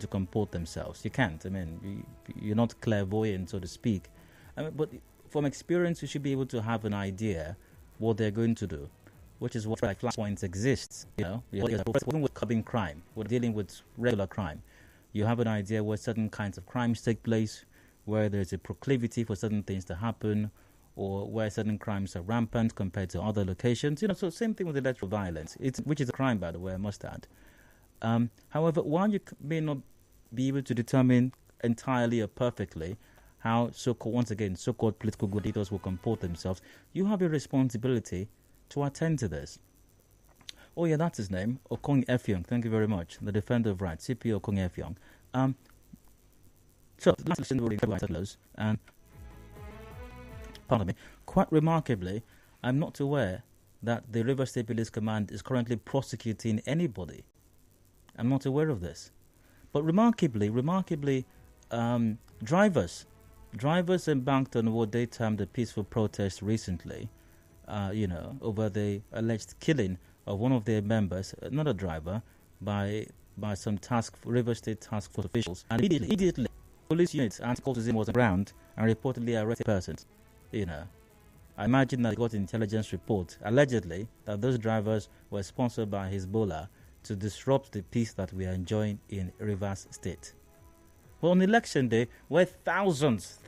to comport themselves. You can't. I mean, you're not clairvoyant, so to speak. I mean, but from experience, you should be able to have an idea what they're going to do, which is why flashpoints exists. Even with curbing crime, we're dealing with regular crime. You have an idea where certain kinds of crimes take place, where there's a proclivity for certain things to happen, or where certain crimes are rampant compared to other locations. So same thing with electoral violence, which is a crime, by the way, I must add. However, while you may not be able to determine entirely or perfectly how so-called political good leaders will comport themselves, you have a responsibility to attend to this. Oh yeah, that's his name, Okong Effiong. Thank you very much, the defender of rights, CP Okong Effiong. So last election were settlers, and pardon me, quite remarkably, I'm not aware that the Rivers State Police Command is currently prosecuting anybody. I'm not aware of this. But remarkably, drivers embarked on what they termed a peaceful protest recently, over the alleged killing of one of their members, another driver, by some River State task force officials. And immediately, police units and cultism was around and reportedly arrested persons. I imagine that they got intelligence report, allegedly, that those drivers were sponsored by Hezbollah to disrupt the peace that we are enjoying in Rivers State. Well, on election day, where thousands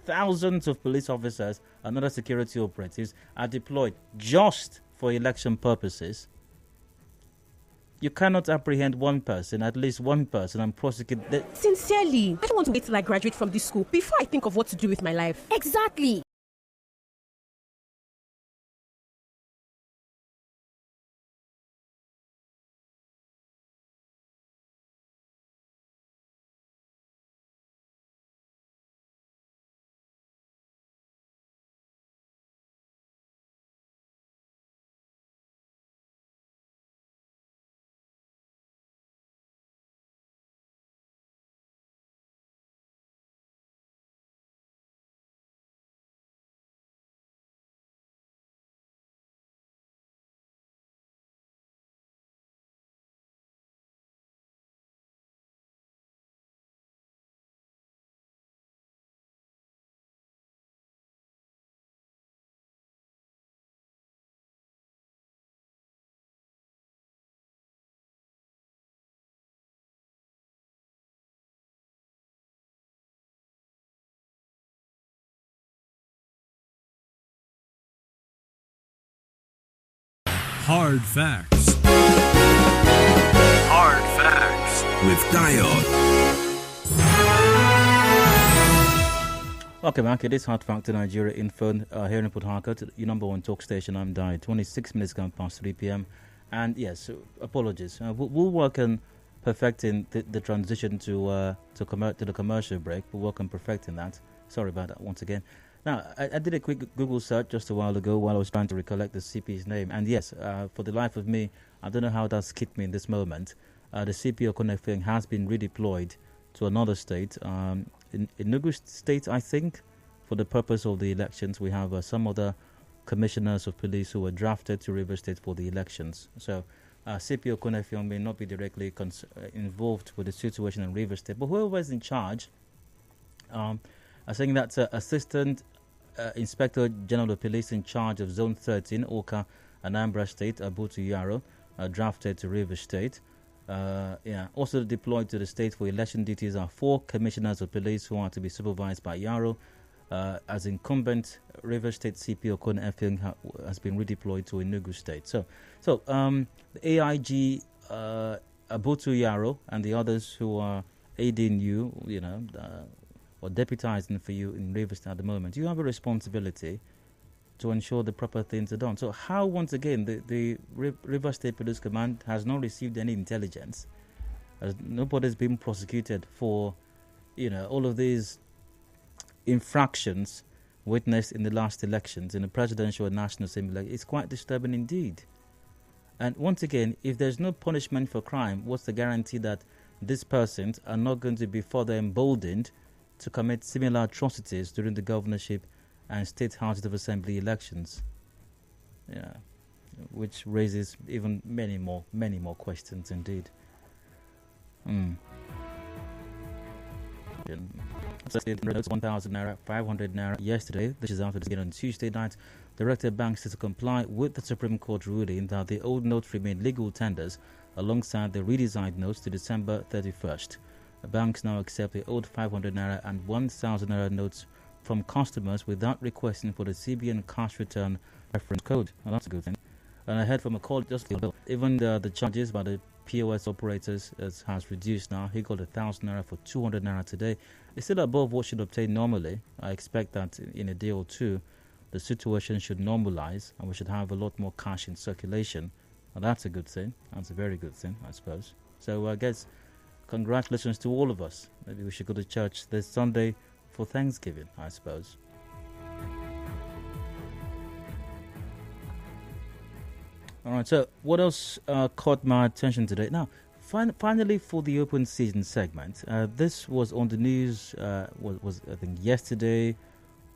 of police officers and other security operatives are deployed just for election purposes, you cannot apprehend at least one person, and prosecute. Sincerely, I don't want to wait till I graduate from this school before I think of what to do with my life. Exactly. Hard Facts. Hard Facts with Diode. Okay, Mark, it is Hard Fact to Nigeria Info here in Port Harcourt, your number one talk station. I'm Diode. 26 minutes gone past 3 p.m. And yes, apologies. We'll work on perfecting the transition to the commercial break. We'll work on perfecting that. Sorry about that once again. Now, I did a quick Google search just a while ago while I was trying to recollect the CP's name. And yes, for the life of me, I don't know how that's skipped me in this moment. The CP Okong Effiong has been redeployed to another state, in Enugu State, I think, for the purpose of the elections. We have some other commissioners of police who were drafted to Rivers State for the elections. So CP Okong Effiong may not be directly involved with the situation in Rivers State, but whoever is in charge, I'm saying that Assistant Inspector General of Police in charge of Zone 13, Oka, Anambra State, Abutu Yaro, drafted to Rivers State. Also deployed to the state for election duties are 4 commissioners of police who are to be supervised by Yaro. As incumbent, Rivers State CP Okong Effiong has been redeployed to Enugu State. So the AIG, Abutu Yaro, and the others who are aiding you, or deputizing for you in Rivers State at the moment, you have a responsibility to ensure the proper things are done. So how, once again, the Rivers State Police Command has not received any intelligence, as nobody's been prosecuted for, all of these infractions witnessed in the last elections, in the presidential and national assembly. It's quite disturbing indeed. And once again, if there's no punishment for crime, what's the guarantee that these persons are not going to be further emboldened to commit similar atrocities during the governorship and state houses of assembly elections? Which raises even many more questions indeed. So notes 1,000 naira, 500 naira yesterday. This is after the on Tuesday night. Directed banks to comply with the Supreme Court ruling that the old notes remain legal tenders alongside the redesigned notes to December 31st. The banks now accept the old 500 naira and 1,000 naira notes from customers without requesting for the CBN cash return reference code. Well, that's a good thing. And I heard from a call just even the charges by the POS operators has reduced now. He got 1,000 naira for 200 naira today. It's still above what should obtain normally. I expect that in a day or two, the situation should normalize and we should have a lot more cash in circulation. Well, that's a good thing. That's a very good thing, I suppose. So I guess congratulations to all of us. Maybe we should go to church this Sunday for Thanksgiving, I suppose. All right, so what else caught my attention today? Now, finally, for the open season segment, this was on the news, was I think yesterday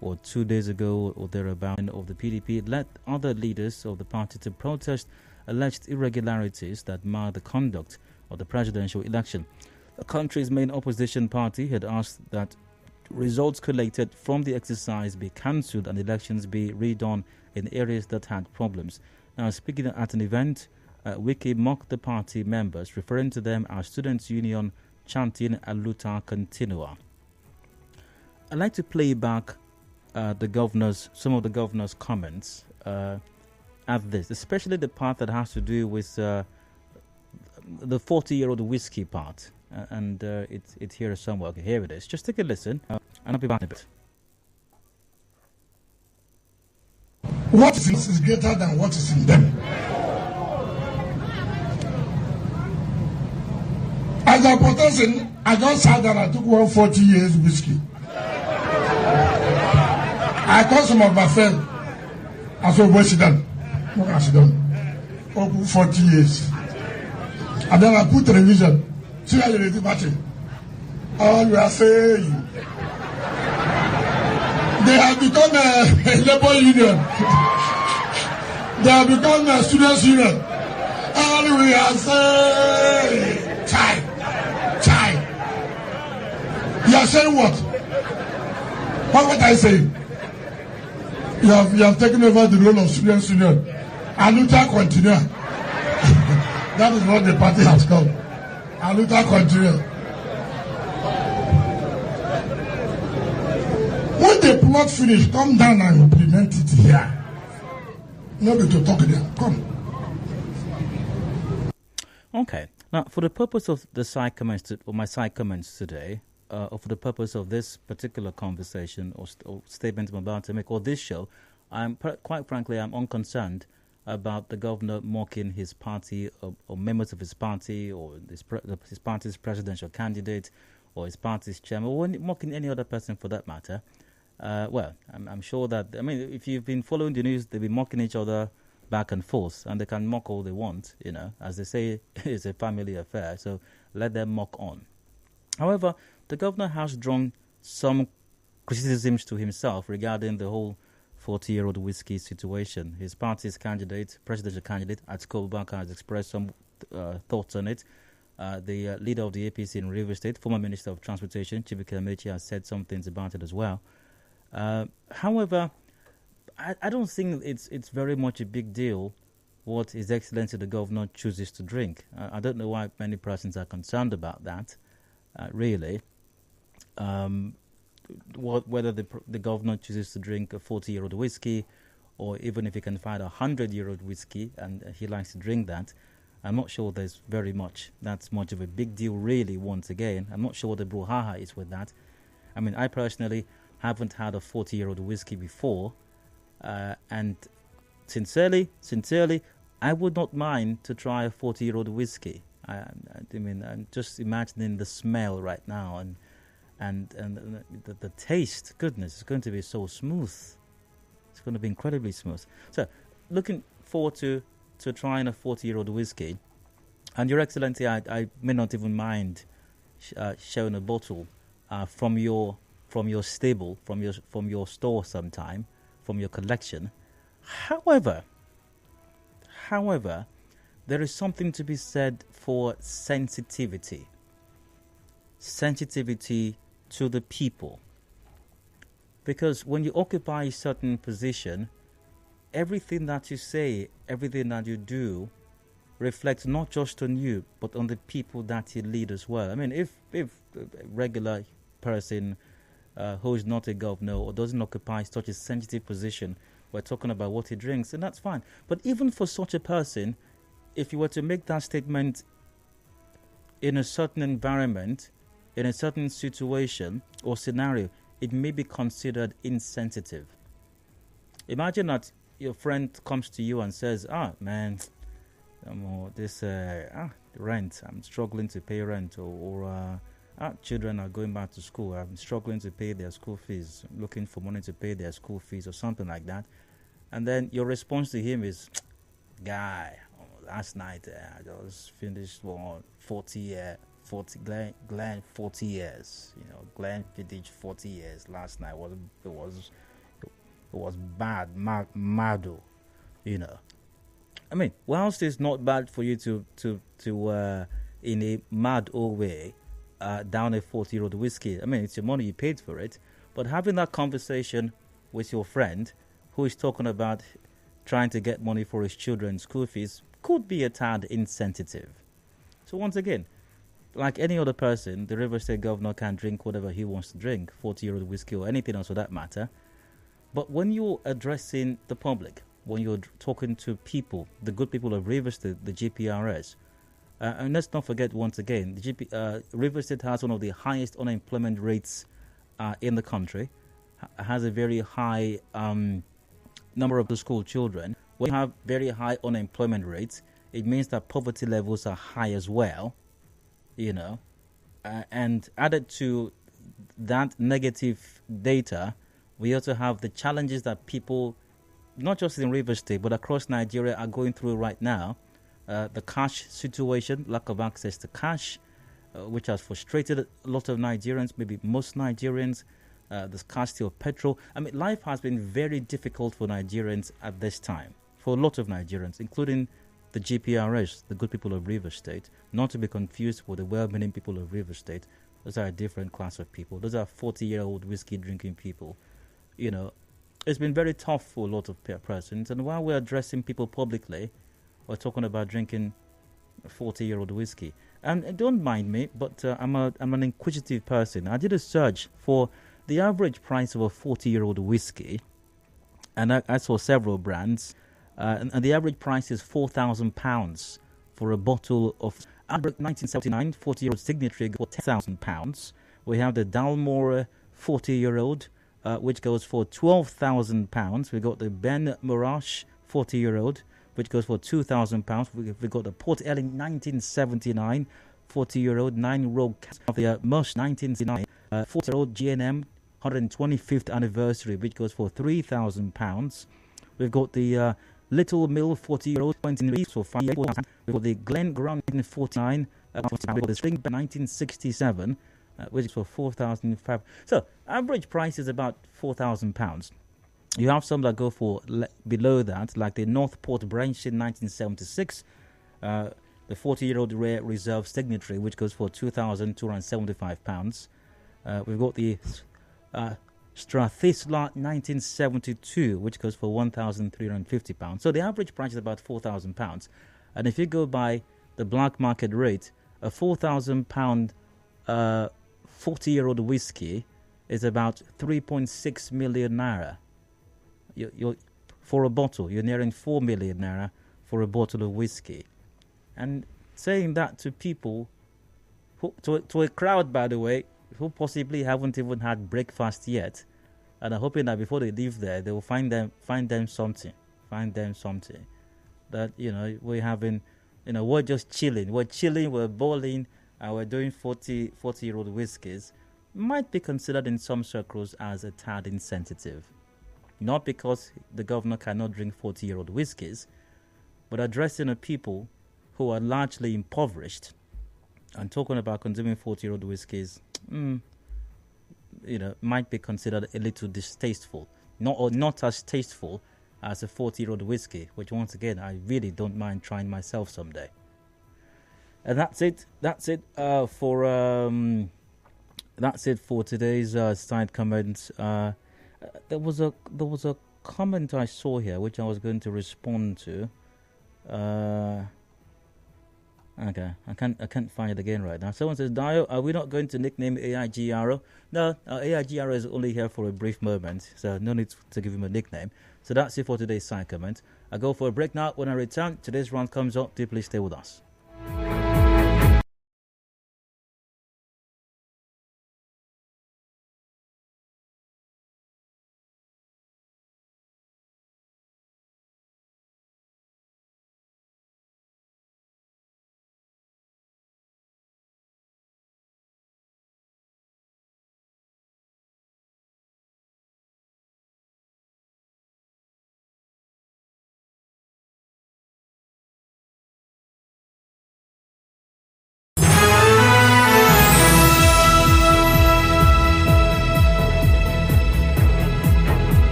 or 2 days ago or thereabout, of the PDP led other leaders of the party to protest alleged irregularities that mar the conduct of the presidential election. The country's main opposition party had asked that results collated from the exercise be cancelled and elections be redone in areas that had problems. Now, speaking at an event, Wiki mocked the party members, referring to them as Students' Union chanting a luta continua. I'd like to play back some of the governor's comments at this, especially the part that has to do with the 40-year-old whiskey part. And it's here somewhere. Okay, here it is. Just take a listen, and I'll be back in a bit. What is greater than what is in them? As a protesting, I just said that I took 140 years whiskey. I called some of my friends. I said, where's she done? What has she done? 40 years. And then I put television. See how you party. All we are saying. They have become a labor union. They have become a students' union. All we are saying. Chai. You are saying what? What I say? You have taken over the role of students' union. Aluta continua. That is what the party has called. Aluta continua. When the plot finish, come down and implement it here. Nobody to talk there. Come. Okay. Now, for the purpose of the side comments, or my side comments today, or for the purpose of this particular conversation or statement I'm about to make, or this show, quite frankly, I'm unconcerned about the governor mocking his party or members of his party or his party's presidential candidate or his party's chairman or mocking any other person for that matter. Well, I'm sure that, I mean, if you've been following the news, they've been mocking each other back and forth, and they can mock all they want, as they say, it's a family affair, so let them mock on. However, the governor has drawn some criticisms to himself regarding the whole 40-year-old whiskey situation. His party's candidate, presidential candidate, Atiku Abubakar, has expressed some thoughts on it. The leader of the APC in Rivers State, former Minister of Transportation, Chibuike Amechi, has said some things about it as well. However, I don't think it's very much a big deal what His Excellency the Governor chooses to drink. I don't know why many persons are concerned about that, really. Whether the governor chooses to drink a 40-year-old whiskey, or even if he can find a 100-year-old whiskey and he likes to drink that, I'm not sure that's much of a big deal, really. Once again, I'm not sure what the brouhaha is with that. I mean, I personally haven't had a 40-year-old whiskey before, and sincerely, I would not mind to try a 40-year-old whiskey. I mean, I'm just imagining the smell right now, and the taste. Goodness, it's going to be so smooth. It's going to be incredibly smooth. So, looking forward to trying a 40-year-old whiskey. And Your Excellency, I may not even mind sharing a bottle from your stable, from your store sometime, from your collection. However, there is something to be said for sensitivity. Sensitivity to the people. Because when you occupy a certain position, everything that you say, everything that you do reflects not just on you, but on the people that you lead as well. I mean, if a regular person who is not a governor or doesn't occupy such a sensitive position, we're talking about what he drinks, and that's fine. But even for such a person, if you were to make that statement in a certain environment, in a certain situation or scenario, it may be considered insensitive. Imagine that your friend comes to you and says, man, this rent, I'm struggling to pay rent, or children are going back to school, I'm struggling to pay their school fees, I'm looking for money to pay their school fees or something like that. And then your response to him is, guy, last night I just finished 40 Glenn 40 years. Glenn finished 40 years last night. It was bad, mado. I mean, whilst it's not bad for you to in a mad old way down a 40-year-old whiskey. I mean, it's your money, you paid for it. But having that conversation with your friend who is talking about trying to get money for his children's school fees could be a tad insensitive. So once again, like any other person, the Rivers State governor can drink whatever he wants to drink, 40-year-old whiskey or anything else for that matter. But when you're addressing the public, when you're talking to people, the good people of Rivers State, the GPRS, and let's not forget once again, the Rivers State has one of the highest unemployment rates in the country, has a very high number of school children. When you have very high unemployment rates, it means that poverty levels are high as well. And added to that negative data, we also have the challenges that people, not just in Rivers State, but across Nigeria are going through right now. The cash situation, lack of access to cash, which has frustrated a lot of Nigerians, maybe most Nigerians, the scarcity of petrol. I mean, life has been very difficult for Nigerians at this time, for a lot of Nigerians, including the GPRS, the good people of Rivers State, not to be confused with the well-meaning people of Rivers State. Those are a different class of people. Those are 40-year-old whiskey-drinking people. It's been very tough for a lot of persons. And while we're addressing people publicly, we're talking about drinking 40-year-old whiskey. And don't mind me, but I'm an inquisitive person. I did a search for the average price of a 40-year-old whiskey, and I saw several brands. And the average price is £4,000 for a bottle of 1979 40-year-old Signatory for £10,000. We have the Dalmore 40-year-old, which goes for £12,000. We got the Ben Morash 40-year-old, which goes for £2,000. We got the Port Ellen 1979 40-year-old 9 Rogue of the Mush 1979 40-year-old GNM 125th anniversary, which goes for £3,000. We've got the Little Mill 40-year-old 20 for £5,000. We've got the Glen Grant 49, we've got the String 1967, which is for £4,500. So average price is about £4,000. You have some that go for below that, like the Northport Branch in 1976, the 40-year-old Rare Reserve Signatory, which goes for £2,275. We've got the Strathisla 1972, which goes for £1,350. So the average price is about £4,000. And if you go by the black market rate, a £4,000 40-year-old whiskey is about 3.6 million naira. You're for a bottle, you're nearing 4 million naira for a bottle of whiskey. And saying that to people, to a crowd, by the way, who possibly haven't even had breakfast yet, and are hoping that before they leave there, they will find them something that we're having. We're just chilling, we're bowling, and we're doing 40-year-old whiskeys. Might be considered in some circles as a tad insensitive, not because the governor cannot drink 40-year-old whiskeys, but addressing a people who are largely impoverished and talking about consuming 40-year-old whiskeys, might be considered a little distasteful. Not as tasteful as a 40-year-old whiskey, which once again, I really don't mind trying myself someday. And that's it for that's it for today's side comments. There was a comment I saw here which I was going to respond to. Okay, I can't find it again right now. Someone says, Dio, are we not going to nickname AIGRO? No, AIGRO is only here for a brief moment, so no need to give him a nickname. So that's it for today's side comment. I go for a break now. When I return, today's round comes up. Do please stay with us.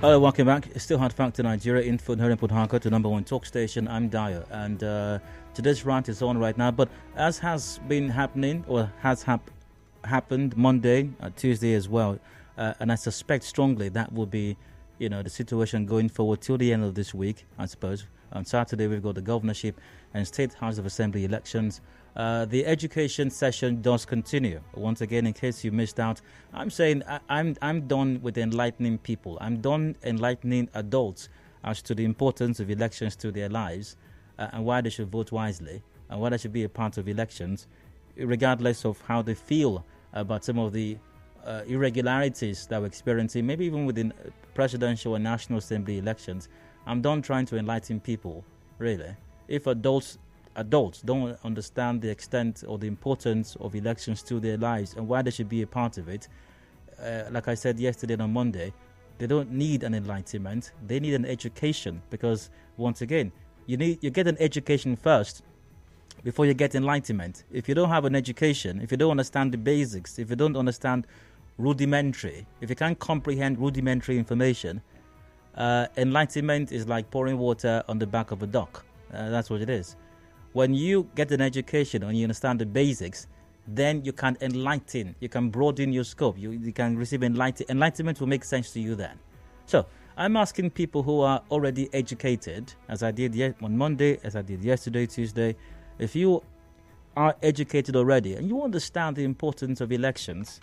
Hello, welcome back. It's still Hard Factor Nigeria in Port Harcourt, the number one talk station. I'm Dio, and today's rant is on right now. But as has been happening, or has happened Monday, Tuesday as well, and I suspect strongly that will be, the situation going forward till the end of this week, I suppose. On Saturday, we've got the governorship and State House of Assembly elections. The education session does continue. Once again, in case you missed out, I'm saying I'm done with enlightening people. I'm done enlightening adults as to the importance of elections to their lives and why they should vote wisely and why they should be a part of elections, regardless of how they feel about some of the irregularities that we're experiencing, maybe even within presidential and National Assembly elections. I'm done trying to enlighten people, really. If adults don't understand the extent or the importance of elections to their lives and why they should be a part of it, like I said yesterday on Monday, they don't need an enlightenment. They need an education, because once again, you get an education first before you get enlightenment. If you don't have an education, if you don't understand the basics, if you don't understand rudimentary, if you can't comprehend rudimentary information, enlightenment is like pouring water on the back of a duck. That's what it is. When you get an education and you understand the basics, then you can enlighten, you can broaden your scope, you can receive enlightenment will make sense to you then. So I'm asking people who are already educated, as I did on Monday, as I did yesterday, Tuesday, if you are educated already and you understand the importance of elections,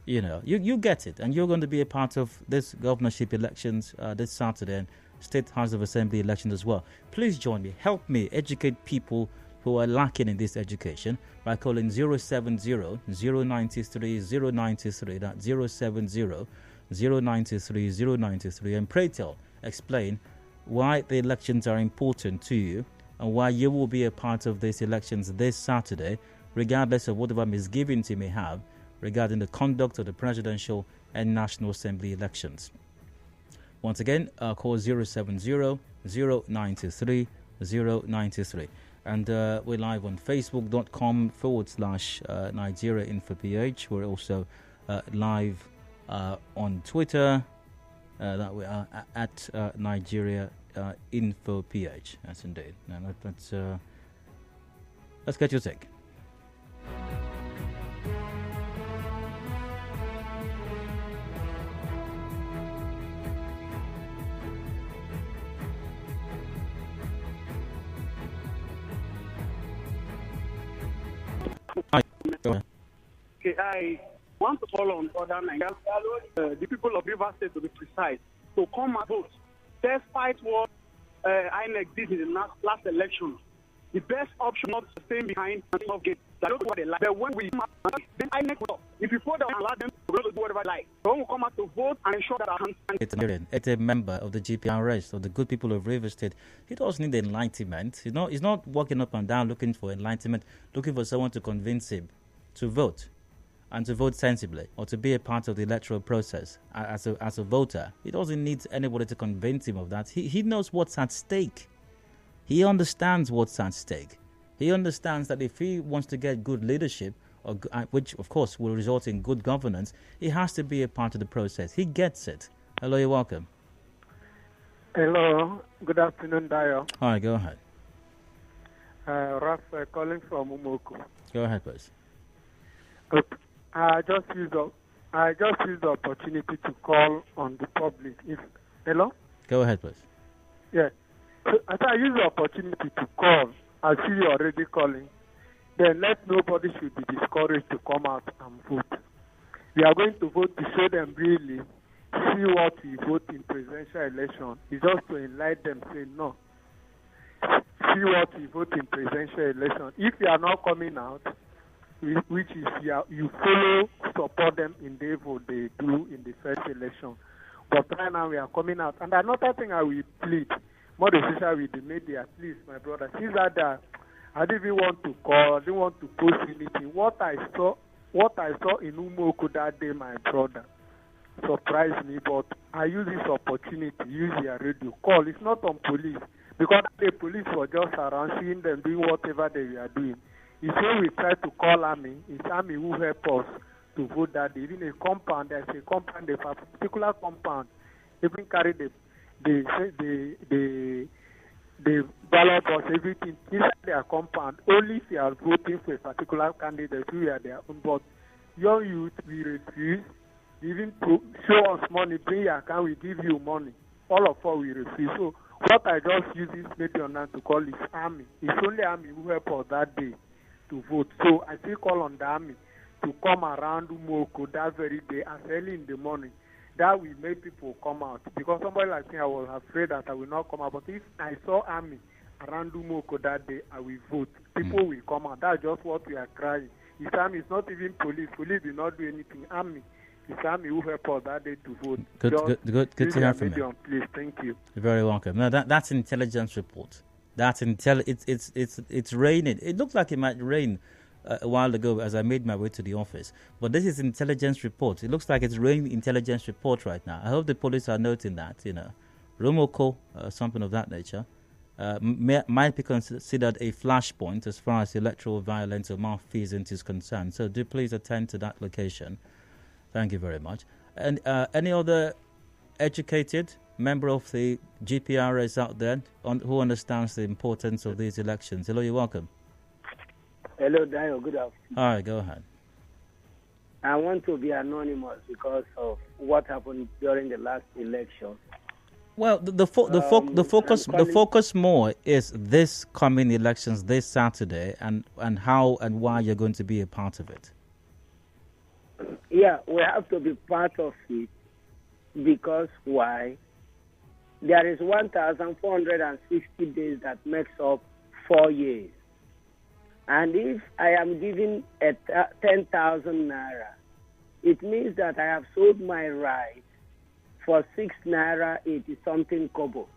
you get it, and you're going to be a part of this governorship elections this Saturday and State House of Assembly elections as well. Please join me. Help me educate people who are lacking in this education by calling 070-093-093. That's 070-093-093. And pray tell, explain why the elections are important to you and why you will be a part of these elections this Saturday, regardless of whatever misgivings you may have regarding the conduct of the presidential and National Assembly elections. Once again, call 070-093-093. And we're live on facebook.com/Nigeria InfoPH. We're also live on Twitter. That we are at Nigeria InfoPH. That's indeed. Now let's get your take. Okay, I want to call on other Nigerians, the people of Rivers State to be precise, to come and vote. Despite what INEC did in the last election, the best option not to stay behind and not get. I don't know what they like. But when we then INEC will. If you vote, allow them to do whatever they like. So we come out to vote and ensure that our hands. It's a member of the GPRS, of the good people of Rivers State. He doesn't need enlightenment. He's not walking up and down looking for enlightenment, looking for someone to convince him to vote and to vote sensibly or to be a part of the electoral process as a voter. He doesn't need anybody to convince him of that. He knows what's at stake. He understands what's at stake. He understands that if he wants to get good leadership, which of course will result in good governance, he has to be a part of the process. He gets it. Hello, you're welcome. Hello, good afternoon, Dio. Hi, go ahead. Raf calling from Umuku. Go ahead, please. Okay. I just used the opportunity to call on the public. Hello? Go ahead, please. Yeah. So I use the opportunity to call. I see you already calling. Then let nobody should be discouraged to come out and vote. We are going to vote to show them really see what we vote in presidential election. It's just to enlighten them, say no. See what we vote in presidential election. If you are not coming out, which is you follow, support them in the vote they do in the first election. But right now we are coming out. And another thing I will plead, more especially with the media, please, my brother, since that I didn't even want to call, I didn't want to post anything. What I saw in Umuoko that day, my brother, surprised me. But I use this opportunity, use their radio call. It's not on police, because the police were just around, seeing them doing whatever they were doing. It's when we try to call army, it's army who help us to vote that day. Even a compound, there's a compound, a particular compound, even carry the ballot box, everything inside their compound, only if you are voting for a particular candidate who are their own. But young youth, we refuse, even to show us money, bring your account, we give you money. All of us, we refuse. So what I just use this medium now to call is army. It's only army who help us that day to vote. So I still call on the army to come around Umoko that very day as early in the morning. That will make people come out. Because somebody like me, I was afraid that I will not come out. But if I saw army around Umoko that day, I will vote. People will come out. That's just what we are crying. It's army, it's not even police. Police will not do anything. Army. It's army who help us that day to vote. Good to hear from you. Please, thank you. You're very welcome. No, that's intelligence report. It's raining. It looked like it might rain a while ago as I made my way to the office. But this is intelligence report. It looks like it's raining intelligence report right now. I hope the police are noting that, Rumoko, something of that nature, might be considered a flashpoint as far as electoral violence or malfeasance is concerned. So do please attend to that location. Thank you very much. And any other educated member of the GPRS out there who understands the importance of these elections? Hello, you're welcome. Hello, Dio. Good afternoon. All right, go ahead. I want to be anonymous because of what happened during the last election. Well, the focus more is this coming elections this Saturday and how and why you're going to be a part of it. Yeah, we have to be part of it because why? There is 1,460 days that makes up 4 years. And if I am given 10,000 naira, it means that I have sold my right for 6 naira 80 something kobo.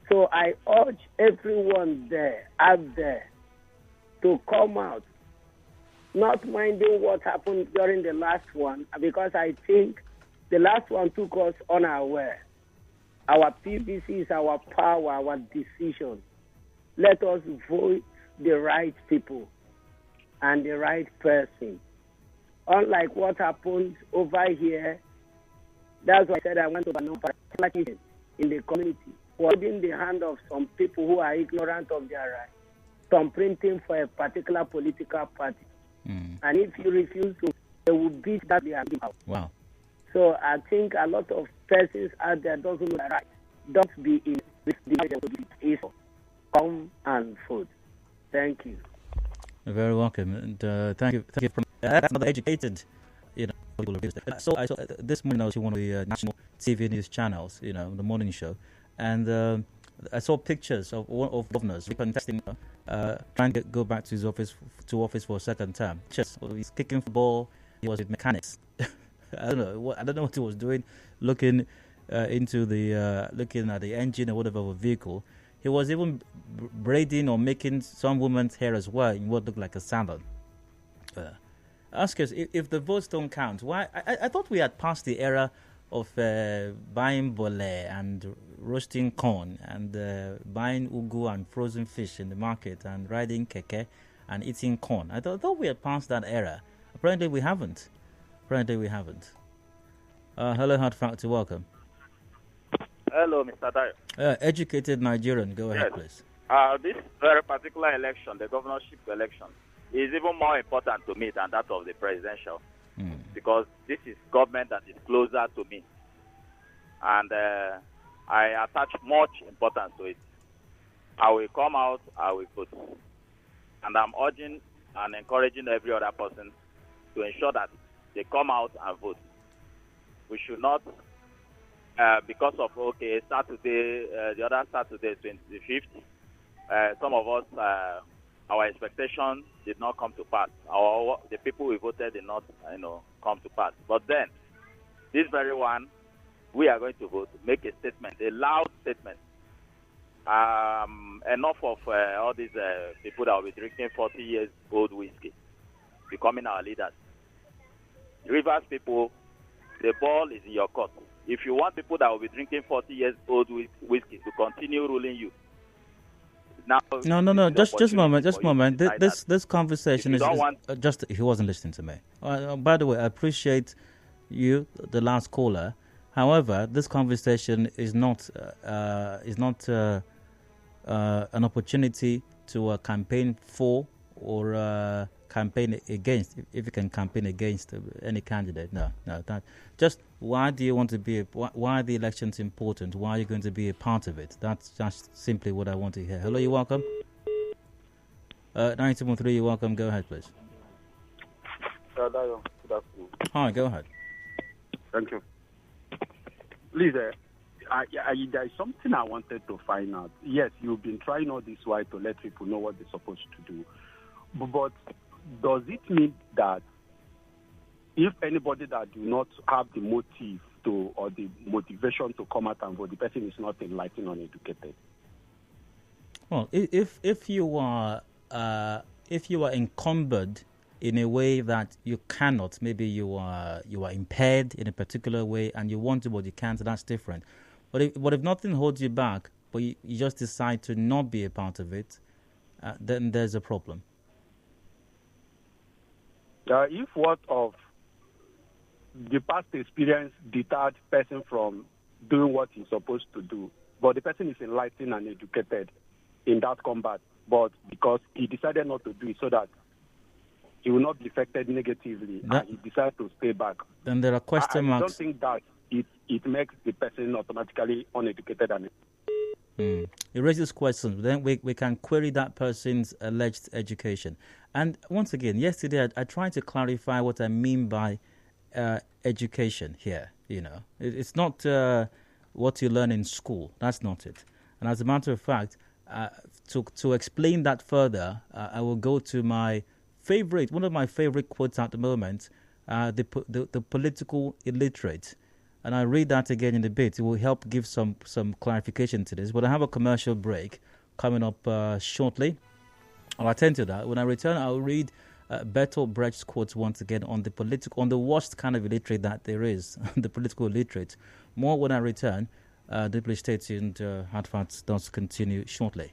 So I urge everyone out there to come out, not minding what happened during the last one, because I think the last one took us unaware. Our PVC is our power, our decision. Let us vote the right people and the right person. Unlike what happened over here, that's why I said I went to Banana in the community, holding the hand of some people who are ignorant of their rights, some printing for a particular political party. And if you refuse to, they will beat that they are out. Wow. So I think a lot of persons out there doesn't know their rights. Don't be in this division. Come and vote. Thank you. You're very welcome, and thank you. That's another educated, So I saw this morning I was on one of the national TV news channels, the morning show, and I saw pictures of one of governors contesting, trying to go back to his office for a second term. He's kicking football. He was with mechanics. I don't know what he was doing, looking into looking at the engine or whatever of a vehicle. He was even braiding or making some woman's hair as well in what looked like a salon. Ask us, if the votes don't count, why? I thought we had passed the era of buying bole and roasting corn and buying ugu and frozen fish in the market and riding keke and eating corn. I thought we had passed that era. Apparently we haven't. Hello, Hard Factor, welcome. Hello, Mr. Dayo. Educated Nigerian, go ahead, please. This very particular election, the governorship election, is even more important to me than that of the presidential, because this is government that is closer to me, and I attach much importance to it. I will come out, I will vote, and I'm urging and encouraging every other person to ensure that they come out and vote. We should not, because of, Saturday, the other Saturday, 25th, some of us, our expectation did not come to pass. The people we voted did not, come to pass. But then, this very one, we are going to vote, make a statement, a loud statement. Enough of all these people that will be drinking 40 years old whiskey, becoming our leaders. Rivers people, the ball is in your court. If you want people that will be drinking 40 years old whiskey to continue ruling you, now no. Just a moment. This conversation is just. He wasn't listening to me. By the way, I appreciate you, the last caller. However, this conversation is not an opportunity to campaign for or campaign against. If you can campaign against any candidate, no. Just why do you want to be? Why are the elections important? Why are you going to be a part of it? That's just simply what I want to hear. Hello, you're welcome. 973, you're welcome. Go ahead, please. Good afternoon. Hi, go ahead. Thank you. Please, there is something I wanted to find out. Yes, you've been trying all this while to let people know what they're supposed to do. But does it mean that if anybody that do not have the motive to or the motivation to come out and vote, the person is not enlightened or educated? Well, if you are encumbered in a way that you cannot, maybe you are impaired in a particular way and you want to but you can't, that's different. But if nothing holds you back, but you just decide to not be a part of it, then there's a problem. If what of the past experience deterred person from doing what he's supposed to do, but the person is enlightened and educated in that combat, but because he decided not to do it so that he will not be affected negatively, and he decided to stay back. Then there are question marks. I don't think that it makes the person automatically uneducated. It raises questions. Then we can query that person's alleged education. And once again, yesterday I tried to clarify what I mean by education here. It's not what you learn in school. That's not it. And as a matter of fact, to explain that further, I will go to one of my favorite quotes at the moment, the political illiterate. And I'll read that again in a bit. It will help give some clarification to this. But I have a commercial break coming up shortly. I'll attend to that. When I return, I'll read Bertolt Brecht's quotes once again on the worst kind of illiterate that there is, the political illiterate. More when I return. Deeply stay tuned. Hard Facts does continue shortly.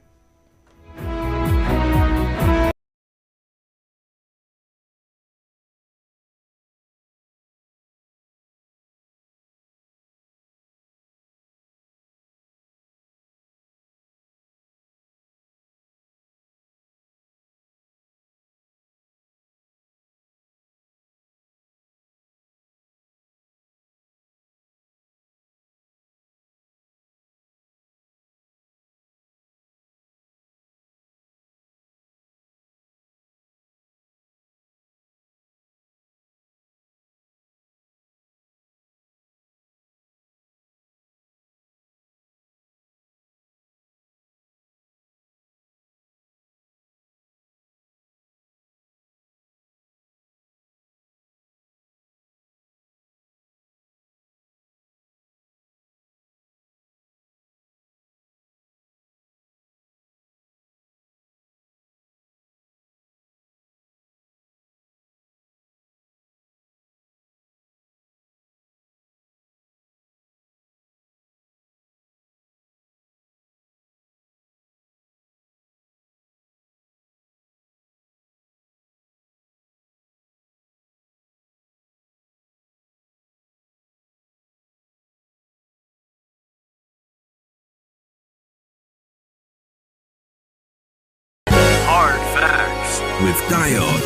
with Diode.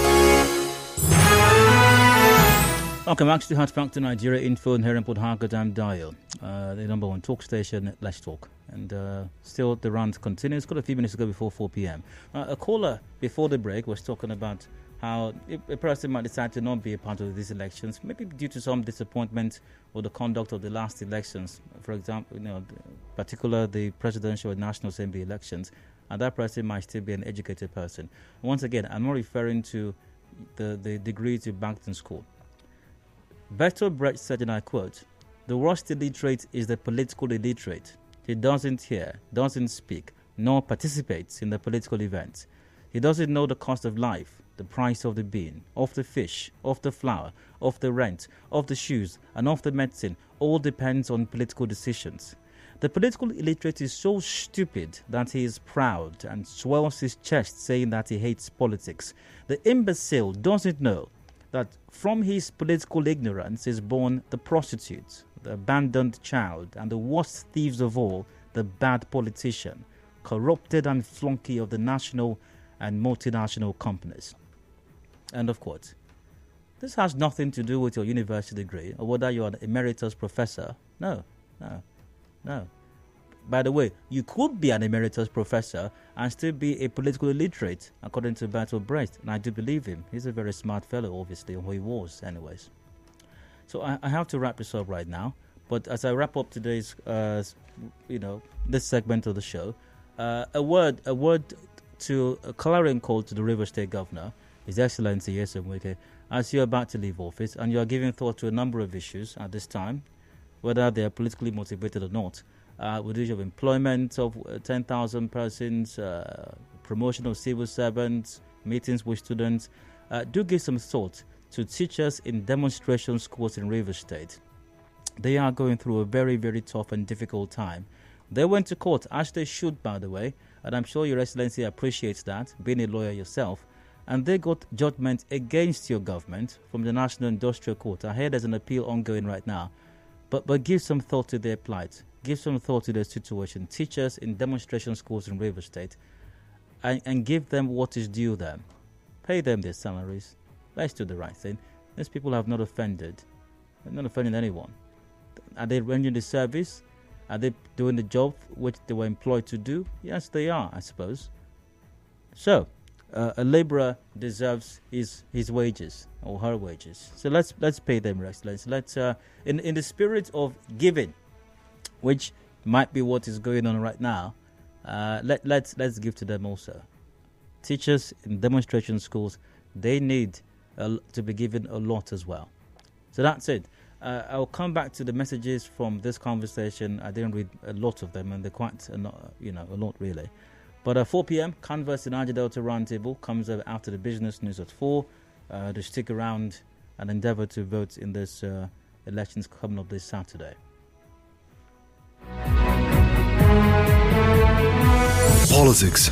Welcome back to Hard Factor Nigeria Info here in Port Harcourt. I'm Dio, the number one talk station. Let's talk. And still the rant continues. Got a few minutes to go before 4 p.m. A caller before the break was talking about how a person might decide to not be a part of these elections, maybe due to some disappointment with the conduct of the last elections. For example, particular the presidential and National Assembly elections, and that person might still be an educated person. Once again, I'm not referring to the degrees you banked in school. Bertolt Brecht said, and I quote, "The worst illiterate is the political illiterate. He doesn't hear, doesn't speak, nor participates in the political events. He doesn't know the cost of life, the price of the bean, of the fish, of the flour, of the rent, of the shoes, and of the medicine. All depends on political decisions. The political illiterate is so stupid that he is proud and swells his chest saying that he hates politics. The imbecile doesn't know that from his political ignorance is born the prostitute, the abandoned child, and the worst thieves of all, the bad politician, corrupted and flunky of the national and multinational companies." End of quote. This has nothing to do with your university degree or whether you're an emeritus professor. No. By the way, you could be an emeritus professor and still be a political illiterate, according to Bertolt Brecht, and I do believe him. He's a very smart fellow, obviously, or he was, anyways. So I have to wrap this up right now. But as I wrap up today's, this segment of the show, a word to a clarion call to the Rivers State Governor, His Excellency Nyesom Wike, as you're about to leave office and you're giving thought to a number of issues at this time, whether they are politically motivated or not. With the issue of employment of 10,000 persons, promotion of civil servants, meetings with students. Do give some thought to teachers in demonstration schools in Rivers State. They are going through a very, very tough and difficult time. They went to court, as they should, by the way, and I'm sure Your Excellency appreciates that, being a lawyer yourself, and they got judgment against your government from the National Industrial Court. I hear there's an appeal ongoing right now, but give some thought to their plight. Give some thought to their situation. Teachers in demonstration schools in Rivers State, and give them what is due them. Pay them their salaries. Let's do the right thing. These people have not offended. They're not offending anyone. Are they rendering the service? Are they doing the job which they were employed to do? Yes, they are, I suppose. So, a labourer deserves his wages or her wages. So let's pay them, Excellency. Let's in the spirit of giving, which might be what is going on right now, let's give to them also. Teachers in demonstration schools, they need to be given a lot as well. So that's it. I'll come back to the messages from this conversation. I didn't read a lot of them, and they're quite a lot really. But at 4 p.m, Canvas in Niger Delta Roundtable comes after the business news at 4. To stick around and endeavour to vote in this elections coming up this Saturday. Politics